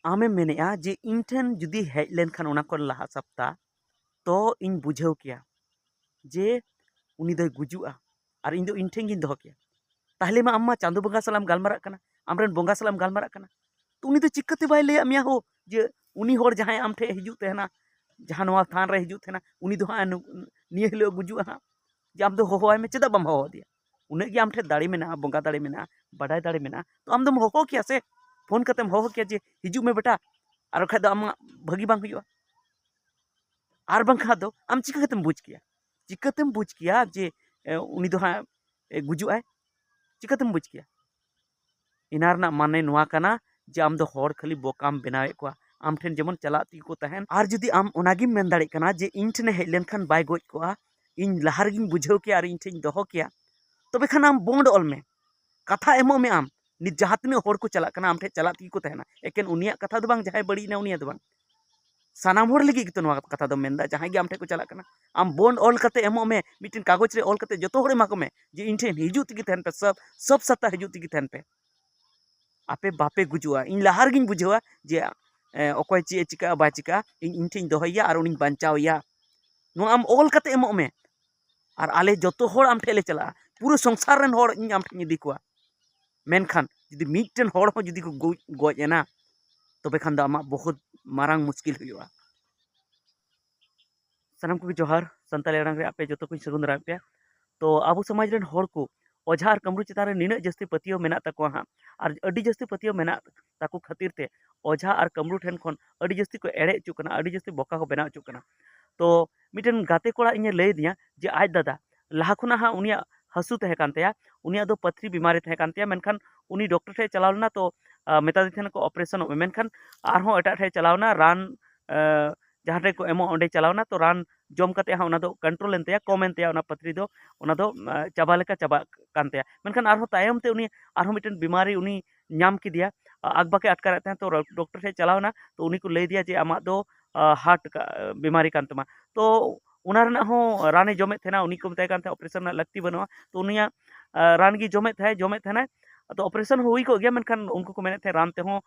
आमें मेनेआ जे इन ठेन जुदी hedge लेनखान ओना को लहा सप्ताह तो इन बुझाव किया जे उनी दोय गुजुआ और इन दो इन ठेन गिन दोहो किया ताहले मा अम्मा चांदो बंगा सलाम गालमारा कना आमरेन बंगा सलाम गालमारा कना तो उनी दो चिक्काते बाय लैया मिया हो जे उनी होर जहां आम ठे हिजुत तेहना जहां नवा थान रे हिजुत तेहना उनी दो हां निये हिलो गुजुआ हां जे आम दो होहोय में चेदा बम होहो दिया उन्हें कि आम ठे दाड़ी मेना बंगा दाड़ी मेना बाडाय दाड़ी मेना तो आम दम होहो किया से फोन कतेम होहो किया जे हिजु में बेटा और खा दो आम भागी बांग हुआ और बांखा दो आम चिका कतेम बुझ किया जे उनी दो हां गुजुआय चिकातेम बुझ किया इना रना माने नुआ कना जे आम दो होर खाली बोकाम बनावे को आम ठेन जेमन चला ती को तहन और जुदी आम ओनागिम मेन दाड़े कना जे इन ठेन हेज लेनखान बाय गोज को इन लहार गिन बुझाव के और इन ठेन दोहो किया तबे खान आम बॉन्ड ऑल में कथा एमो में आम नित जहां तिना होर को चला कना आम ठे चला ती को तहना एकेन उनिया कथा दो बांग जहां बड़ी ना उनिया दो बांग सानाम होर लगी तो नवा कथा दो मेनदा जहां गे आम ठे को चला कना आम बॉन्ड ऑल कते एमो में मिटिन कागज रे ऑल कते जतो होर एमा को में जे इन ठेन हिजु तिगी तहन पे सब सत्ता हिजु तिगी तहन पे आपे बापे गुजुआ इन लहार गिन बुझावा जे अकोय चे चिका बा चिका इन ठेन दोहैया और उनी बांचावया नो आम ऑल कते एमो में और आले जतो होर आम ठे ले चला पूरा संसार रेन होर इन आम ठे इदी कोआ मेनखान जुदी मिटन होर हो जुदी को गोज एना तबे खान दा आमा बहुत मारांग मुश्किल हुआ सानाम को जोहार संताली अड़ांग रे आपे जतो को सगुन दारा पे तो आबो समाज रेन होर को ओझा और कमरू चितान रे निना जस्ती पतियो मेना तको हां और अडी जस्ती पतियो मेना ताको खातिर ते ओझा और कमरू ठेन खन अडी जस्ती को एड़े चु कना अडी जस्ती बोका को बना चु कना तो मिटन गाते कोड़ा इने लय दिया जे आज दादा लहा खुना हां उनिया हसु तहे कानतेया उनिया दो पथरी बीमारी तहे कानतेया मेनखान उनी डॉक्टर ठे चलावना तो मेता दे थेन को ऑपरेशन मेनखान आरहों एटा ठे चलावना रान जहाँ ठे को एमो ओंडे चलावना तो रान जम कते हां उना दो कंट्रोल एनतेया कम एनतेया उना पथरी दो उना दो चाबा लेका चाबा कानतेया मेनखान आरहों तायम ते उनी आरहों मिटन बीमारी उनी नाम किदिया आगबाके अटकार तहे तो डॉक्टर ठे चलावना तो उनी को लय दिया जे आमा दो हार्ट का बीमारी कान तमा तो उना रना हो राने जमे थेना उनी को बताय कान थे ऑपरेशन ना लगती बनुआ तो उनिया रान गी जमे थे तो ऑपरेशन हुई को गया मेनखान उनको को मेने थे रान ते हो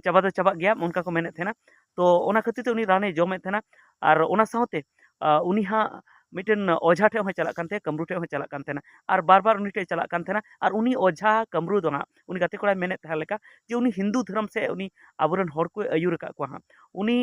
चाबा दो चाबा गया उनका को मेने थे तो ओना खातिर ते उनी राने जमे थेना और ओना साथे उनी हां मिटन ओझा ठे हो चला कान थे कमरू ठे हो चला कान थेना और बार बार उनी ठे चला कान थेना और उनी ओझा कमरू दो हां उनी गाते कोड़ा मेने थे लेका जे उनी हिंदू धर्म से उनी आबुरन होर को अयुर का को हां उनी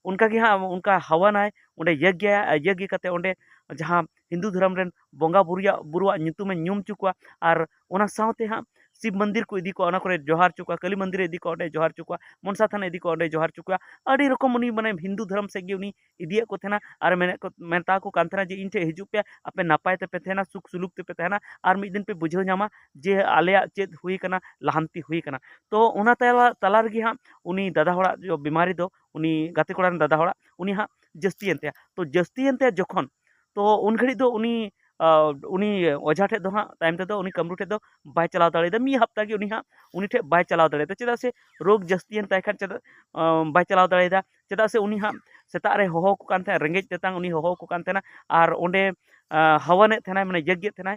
उनका कि हाँ उनका हवन आए उन्हें यज्ञ कते उन्हें जहाँ हिंदू धर्म रेन बोंगा बुरुआ ᱧᱩᱛᱩᱢᱮ ᱧᱩᱢ चुका और ओना साथे हाँ शिव मंदिर को इदी को ओना करे जोहार चुका काली मंदिर इदी को ओंडे जोहार चुका मनसा थाना इदी को ओंडे जोहार चुका अड़ी रकम उनी माने हिंदू धर्म से गे उनी इदिया को थेना और मेने को मेता को कांथना जे इनठे हिजु पे आपे नापाय ते पे थेना सुख सुलुक ते पे थेना और मिद दिन पे बुझाव ᱧᱟᱢᱟ जे आलेया चेद हुई कना लहांती हुई कना तो ओना तला रगी हाँ उनी दादा होड़ा जो बीमारी दो उनी गाते कोड़ा दादा होड़ा उनी हाँ जस्ती एनते तो जस्ती एनते जखन तो उन घड़ी दो उनी उनी ओझा ठे दो हाँ तायम ते दो उनी कमरू ठे दो बाय चलाव दाड़े मी हफ्ता की उनी हाँ उनी ठे बाय चलाव दाड़े चेदा से रोग जस्ती एन ताय खान चेदा बाय चलाव दाड़े चेदा से उनी हाँ सेता रे होहो को कान थे रेंगेज तेतांग उनी होहो को कान थेना और ओंडे हवने थेना माने यज्ञ थेना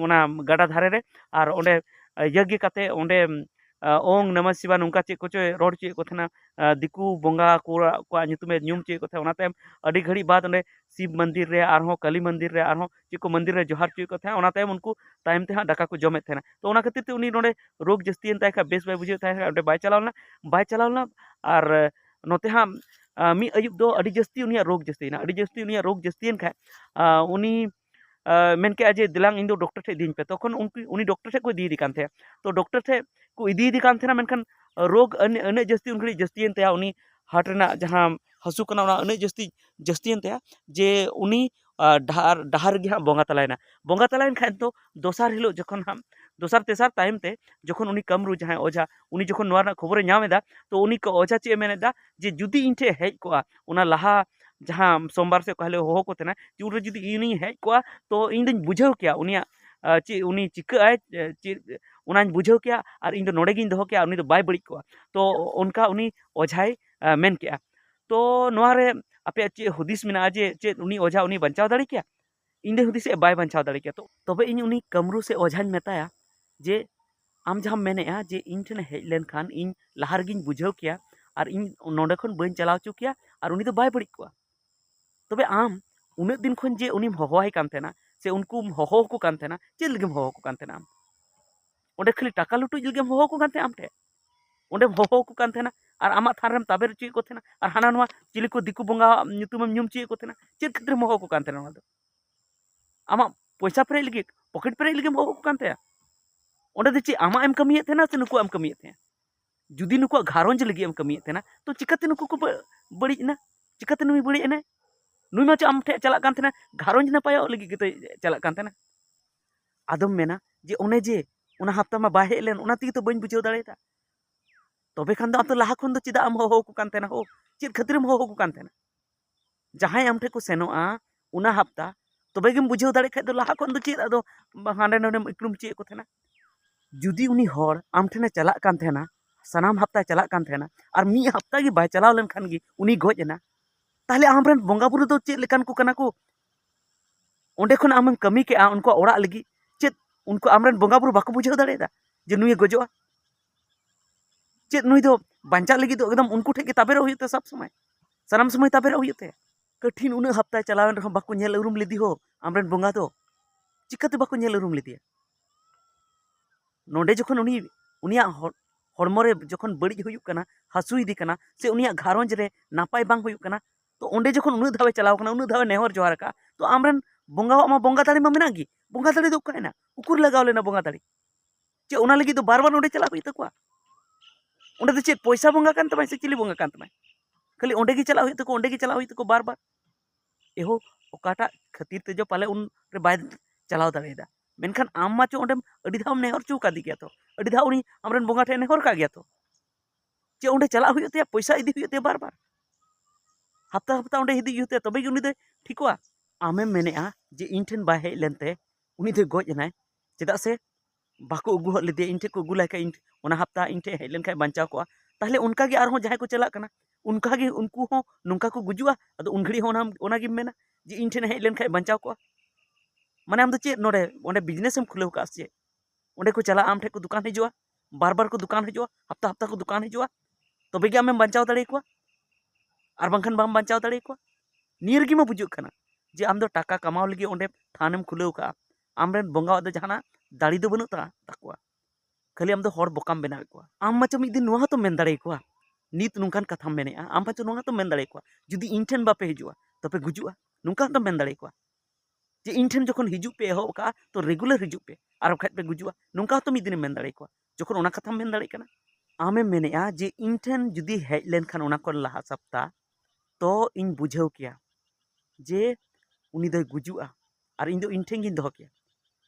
ओना गाडा धारे रे और ओंडे यज्ञ काते ओंडे ओंग नमः शिवाय नुंका चे कोचे रोड चे को थेना दिकू बोंगा को ᱧᱩᱛᱩᱢᱮ ᱧᱩᱢ चे को थे ओना तायम अडी घड़ी बाद ओंडे शिव मंदिर रे आरहों काली मंदिर रे आरहों चेको मंदिर रे जोहार चे को थे ओना तायम उनको तायम ते हां डाका को जमे थेना तो ओना खातिर ते उनी नोडे रोग जस्ती एन ताय खा बेस बाय बुझे थाय ओंडे बाय चलावना और नोते हां मी अयुब दो अडी जस्ती उनिया रोग जस्ती एन खा उनी मेन के जे दिलांग इन दो डॉक्टर ठे दीन पे तखन उनी डॉक्टर ठे को इदी कान थे तो डॉक्टर ठे को इदी कान थे मेनखान रोग अने जस्ती उन घड़ी जस्ती एन तया उनी हार्ट रेना जहां हसु कना उना अने जस्ती एन तया जे उनी डहार गे हां बोंगा तलायन खान तो दोसार हिलो जखन हम दोसार तेसार टाइम ते जखन उनी कमरू जहां ओझा उनी जखन नोआ ना खबर नामेदा तो उनी को ओझा चे मेनेदा जे जुदी इन ठे हेज कोआ उना लहा जहाँ सोमवार से कहले होहो को तेना उन जुदी इनी हेज कोआ तो इन दिन बुझाव किया उनिया चे उनी चिका आय चे उनान बुझाव किया और इन दो नोडे गिन दोहो किया उनी दो बाय बड़ी कोआ तो उनका उनी ओझाई मेन किया तो नोआ रे आपे चे हुदिस मेना जे चे उनी ओझा उनी बंचाव दाड़ी किया इन दे हुदिस बाय बंचाव दाड़ी किया तो तबे इन उनी कमरू से ओझान मेताया जे आम जहाँ मेनेआ जे इन ठेन हेज लेनखान इन लहा रेगिन बुझाव किया और इन नोंडे खन बाइन चलाव हचो किया और उनी दो बाय बड़िज कोआ। तबे आम उन्नत दिन खन जे उनीम होहोआय कान थेना से उनको होहो को कान थेना चेद लगिम होहो को कान थेना आम ओंडे खाली टाका लुटुज लगिम होहो को कान थे आम ठे ओंडे होहो को कान थेना और आमा थान ताबेर चुई को थेना और हाना नोआ चिली को दिकु बंगा ᱧᱩᱛᱩᱢᱮᱢ ᱧᱩᱢ ᱪᱩᱭ को थेना चेद खातिर होहो को कान थेना ओना दो आमा पैसा पेरे लगी पॉकेट पेरे लगी होहो को कान थे ओंडे दो चे आमा एम कमिये थेना से नुकु एम कमिये थे जुदी नुकु घारोंज लगी एम कमिये थेना तो चिकाते नुकु को बड़ी ना चिकाते नुई बड़ी ना नुई मा आम ठे चला कान थेना घारोंज नपाय लगी के चला कान थेना आदम मेना जे ओने जे ओना हफ्ता मा बाय हेज लेन ओना तिगे तो बइन बुझाव दाड़ेदा तबे खान दो आम तो लाहा खन दो चेदा आम होहो को कान थेना हो चेद खातिरम होहो को कान थेना जहां आम ठे को सेनोआ ओना हफ्ता तबे गेम बुझाव दाड़े खाय दो लाहा खन दो चेद आदो हांडे नोडे इक्लुम चेद को थेना जुदी उनी हर आम ठेने चला कान थेना सनाम हफ्ता चला कान थेना और मी हफ्ता गे बाय चलाव लेन खान गे उनी गज एना ताहले आमरेन बंगा बुरु दो चेद लेकान को कना को ओंडे खन आमेम कमी के उनको ओड़ा लगी चेद उनको आमरेन बंगा बुरु बाको बुझाव दाड़ेदा जे नुई गजोआ चेद नुई दो बांचा लगी दो एकदम उनको ठे के ताबेर होयते सब समय सनाम समय ताबेर होयते कठिन उन हफ्ता चलावन रह बाको नेल उरुम लिदी हो आमरेन बंगा दो चिकाते बाको नेल उरुम लिदी नोडे जखन उनी उनिया हड़मोरे जखन बड़िज हुयुक कना हासु इदी कना से उनिया घारोंज रे नापाय बांग हुयुक कना तो ओंडे जखन उनु धावे चलाव कना उनु धावे नेहर जोहार का तो आमरेन बंगा मा बंगा दाड़ी मा मेनागी बंगा दाड़ी दो कायना उकुर लगाव लेना बंगा दाड़ी चे ओना लगी तो बार बार ओंडे चला हुई तकवा ओंडे दो चे पैसा बंगा कान तमाय से चिली बंगा कान तमाय खाली ओंडे गी चला हुई तको ओंडे गी चला हुई तको बार बार एहो ओकाटा खातिर ते जो पाले उन रे बाय चलाव दाड़ेदा मेनखान आम मा चो ओंडे अडी धाव नेहर चू कादी गया तो अडी धाव उनी आमरेन बंगा ठे नेहर का गया तो चे ओंडे चला हुई पैसा इदी हुई बार बार हफ्ता हफ्ता ओंडे इदी हुई तबे उनी दे ठिकवा आमेम मेनेआ जे इन ठेन बाय हेज लेनते उनी दे गज एनाय चेदा से बाको उगु हद लेदे इन ठे को उगु लायका इन ओना हफ्ता इन ठे हेज लेन खाय बांचाव कोआ ताहले उनका गे आरहों जहां को चला कना उनका गे उनको हो नुंका को गुजुआ अदो उन घड़ी होना ओना गे मेना जे इन ठेन हेज लेन खाय बांचाव कोआ माने आम दो चे नोडे ओंडे बिजनेस एम खुलेव का से ओंडे को चला आम ठे को दुकान हिजुआ बार बार को दुकान हिजुआ हफ्ता हफ्ता को दुकान हिजुआ तबे गे आमेम बांचाव दाड़े कोआ आर बांखान बाम बांचाव दाड़े कोआ नियर गे मा बुजुक कना जे आम दो टाका कमाव लगी ओंडे थानेम खुलेव का आमरेन बंगा दो जहाना दाड़ी दो बनु ताकुआ खाली आम दो हर बोकाम बनावे कोआ आम माचो मिद दिन नोहा तो मेन दाड़े कोआ नित नुंकान कथाम मेनेआ आम माचो नोहा तो मेन दाड़े कोआ जुदी इन ठेन बापे हिजुआ तबे गुजुआ नुंका तो मेन दाड़े कोआ जे इन ठेन जखन हिजुप पे एहो का तो रेगुलर हिजुप पे आर बखाय पे गुजुआ नुंका तो मिद दिन मेन दाड़े कोआ जखन ओना कथाम मेन दाड़े कना आमे मेनेआ जे इन ठेन जुदी हेज लेन खान ओना को लहा सप्ताह तो इन बुझाव किया जे उनी दो गुजुआ और इन दो इन ठेन गिन दोहो किया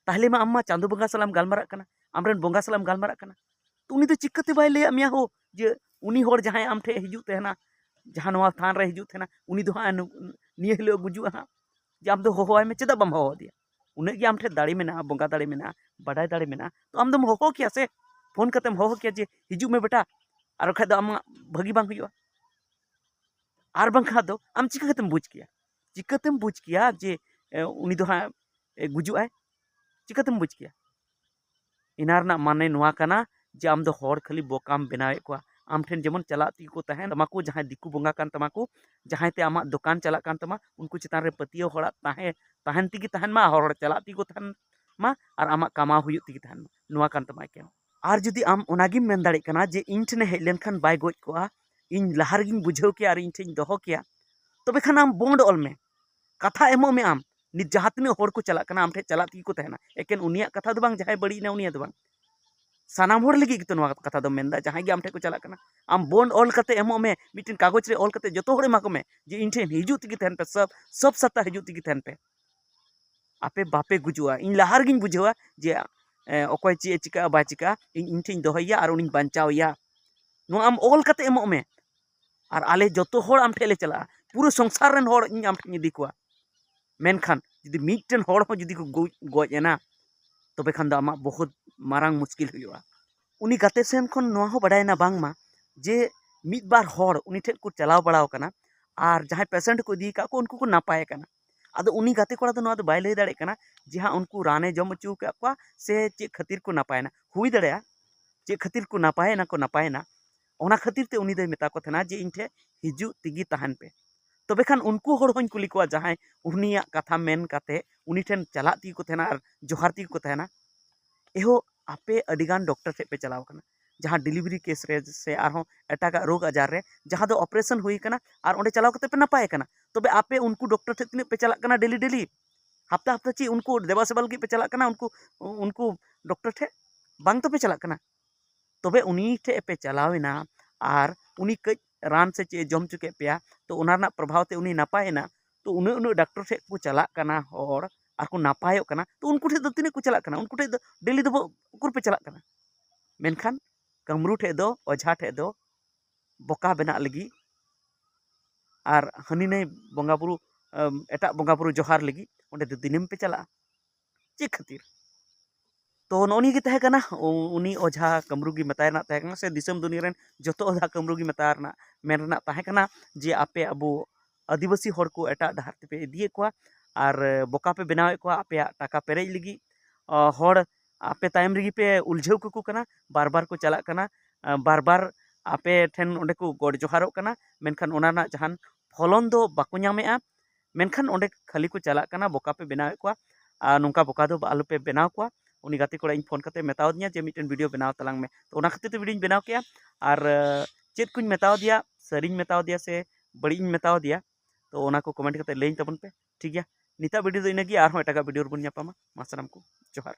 ताहले मा आम्मा चांदो बंगा सलाम गालमारा कना आमरेन बंगा सलाम गालमारा कना तो उनी दो चिक्काते बाय लैया मिया हो जे उनी होर जहां आम ठे हिजुत तेहना जहां नोआ थान रे हिजुत तेहना उनी दो हां निये हिलो गुजुआ हां जे आम दो होहोआय में चेदा बम होहो दिया उन्हें गे आम ठे दाड़ी मेना बंगा दाड़ी मेना बाडाय दाड़ी मेना तो आम दम होहो किया से फोन कतेम होहो किया जे हिजुक में बेटा और खाय दो आम भागी बांग हुयुआ आर बांखा दो आम चिका कतेम बुझ किया जे उनी दो हां गुजुआय चिकातेम बुझ किया इनारना माने नोआ कना जे आम दो हर खाली बोकाम बनावे कोआ आम ठेन जेमन चला ती को तहन तमाको जहां दिकु बंगा कान तमाको जहां ते आमा दुकान चला कान तमा उनको चितान रे पतियो होड़ा तहन तिगी तहन मा हर चला ती को तहन मा और आमा कमा हुयु तिगी तहन नोआ कान तमा के आर जुदी आम ओनागिम मेन दाड़े कना जे इन ठेने हेज लेन खान बाय गज कोआ इन लहार गिन बुझाव के और इन ठेन दोहो किया तबे खान आम बॉन्ड ऑल में कथा एमो में आम नित जहां तिना होर को चला कना आम ठे चला ती को तहना एकेन उनिया कथा दो बांग जहां बड़ी ना उनिया दो बांग सानाम होर लगी तो नोआ कथा दो मेनदा जहां गे आम ठे को चला कना आम बॉन्ड ऑल कते एमो में मिटिन कागज रे ऑल कते जतो होरे माको में जे इन ठेन हिजु तिगी तहन पे सब सत्ता हिजु तिगी तहन पे आपे बापे गुजुआ इन लहार गिन बुझावा जे ओकोय चे चिका बा चिका इन ठेन दोहैया और उनिन बांचावया नो आम ऑल कते एमो में और आले जतो होर आम ठे ले चला पूरा संसार रेन होर इन आम ठे इदी कोआ मेनखान जुदी मिटन होर हो जुदी को गज एना तबे खान दो आमा बहुत मारांग मुश्किल हुआ उनी गाते सेन खन नोआ हो बडायना बांगमा जे मिद बार होर उनी ठे को चलाव बड़ाव कना और जहां पेशेंट को दी का को उनको को नापाय कना आदो उनी गाते कोड़ा दो नोआ दो बाय लay दाड़े कना जे हां उनको राने जम चू का से चे खातिर को नापायना हुई दाड़ेया चे खातिर को नापायना ओना खातिर ते उनी दोय मेता को थेना जे इन ठे हिजु तिगी तहन पे तबे खान उनको हर होኝ कुली को जहां उनिया कथा मेन काते उनी ठेन चला ती को थेना और जोहार ती को थेना एहो आपे अडिगान डॉक्टर ठे पे चलाव कना जहां डिलीवरी केस रे से आरो एटागा रोग आजार रे जहां दो ऑपरेशन हुई कना और ओंडे चलाव कते पे नपाय कना तबे आपे उनको डॉक्टर ठे तिने पे चला कना डेली डेली हफ्ता हफ्ता ची उनको देवा सेवा लगी पे चला कना उनको उनको डॉक्टर ठे बांग तो पे चला कना तबे उनी ठे पे चलावेना और उनी कई रान से चे जम चुके पेया तो उना प्रभाव ते उनी नापायना तो उन उन डॉक्टर ठे को चला कना और को नापायो कना तो उनको ठे दो तिने को चला कना उनको ठे दो डेली दो उकुर पे चला कना मेनखान कमरू ठे दो ओझा ठे दो बोका बना लगी और हनी नहीं बंगा बुरु एटा बंगा बुरु जोहार लगी ओंडे दो दिनम पे चला चे खातिर तो नोनी के तहे कना उनी ओझा कमरू की मतायना तहे कना से दिसम दुनिया रेन जतो ओझा कमरू की मतारना मेनना तहे कना जे आपे अबो आदिवासी हर को एटा डहार पे इदिए को और बोका पे बनावे को आपे टाका पेरेज लगी हर आपे तायम रगी पे उलझाव को कना बार बार को चला कना बार बार आपे ठेन ओंडे को गड जोहारो कना मेनखान ओनाना जहान फलन दो बाको ᱧᱟᱢᱮᱜᱼᱟ मेनखान ओंडे खाली को चला कना बोका पे बनावे को नोंका बोका दो आलू पे बनाव को उनी गाते कोड़ा इन फोन करते मेताव दिया जे मिटन वीडियो बनाव तलांग में तो ओना खातिर वीडियो बनाव के और चेत कुछ मेताव दिया सरिंग मेताव दिया से बड़ी मेताव दिया तो ओना को कमेंट करते लेइन तबन पे ठीक गया निता वीडियो दो इनगी और एटागा वीडियो बन ᱧᱟᱯᱟᱢᱟ मा सानाम को जोहार।